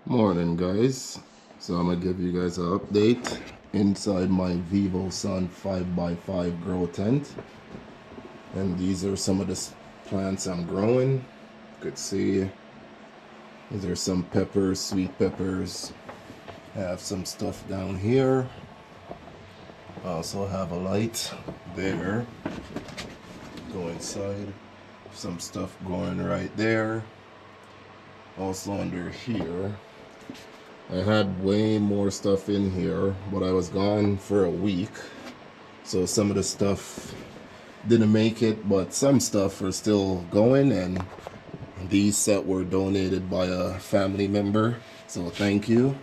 Morning guys, so I'm gonna give you guys an update inside my Vivosun 5x5 grow tent, and these are some of the plants I'm growing. You could see these are some peppers, sweet peppers. I have some stuff down here. I also have a light there. Go inside, some stuff going right there. Also under here, I had way more stuff in here, but I was gone for a week, so some of the stuff didn't make it, but some stuff are still going, and these set were donated by a family member, so thank you.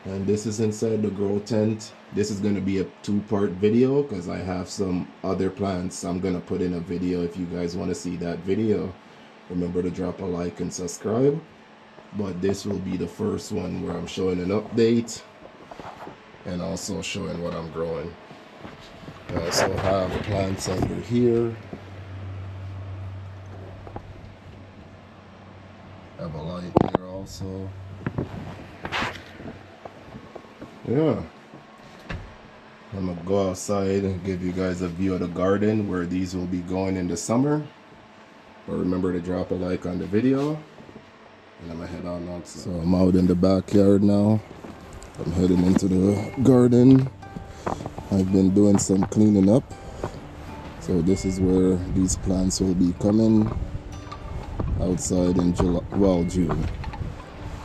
And this is inside the grow tent. This is going to be a two-part video because I have some other plants I'm going to put in a video. If you guys want to see that video, remember to drop a like and subscribe. But this will be the first one where I'm showing an update and also showing what I'm growing. I also have plants under here. Have a light there also. Yeah. I'm gonna go outside and give you guys a view of the garden where these will be going in the summer. But remember to drop a like on the video. And I'm gonna head on outside. So I'm out in the backyard now. I'm heading into the garden. I've been doing some cleaning up. So this is where these plants will be coming outside in June.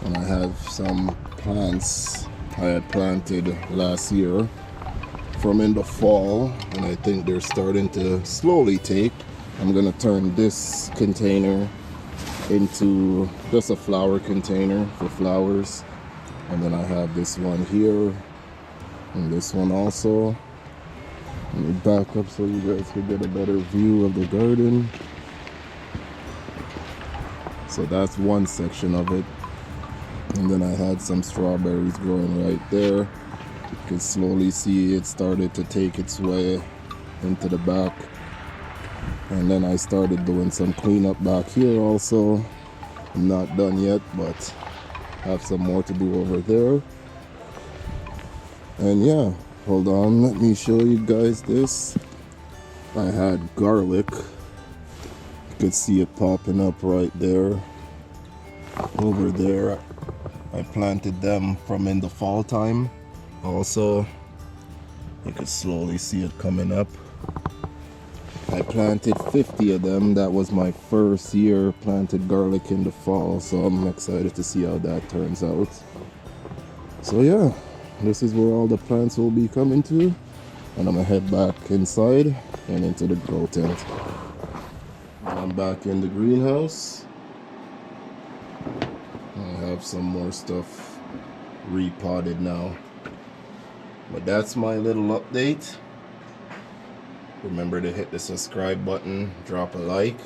And I have some plants I had planted last year from in the fall, and I think they're starting to slowly take. I'm gonna turn this container into just a flower container for flowers, and then I have this one here and this one also. Let me back up so you guys can get a better view of the garden. So that's one section of it, and then I had some strawberries growing right there. You can slowly see it started to take its way into the back. And then I started doing some cleanup back here also. I'm not done yet, but have some more to do over there. And yeah, hold on, let me show you guys this. I had garlic. You could see it popping up right there. Over there, I planted them from in the fall time. Also, you can slowly see it coming up. I planted 50 of them. That was my first year planted garlic in the fall, so I'm excited to see how that turns out. So yeah, this is where all the plants will be coming to, and I'm gonna head back inside and into the grow tent. I'm back in the greenhouse. I have some more stuff repotted now. But that's my little update. Remember to hit the subscribe button, drop a like,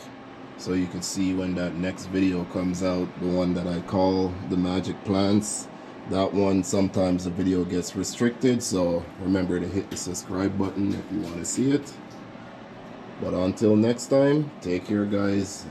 so you can see when that next video comes out, the one that I call the magic plants. That one, sometimes the video gets restricted, so remember to hit the subscribe button if you want to see it. But until next time, take care guys.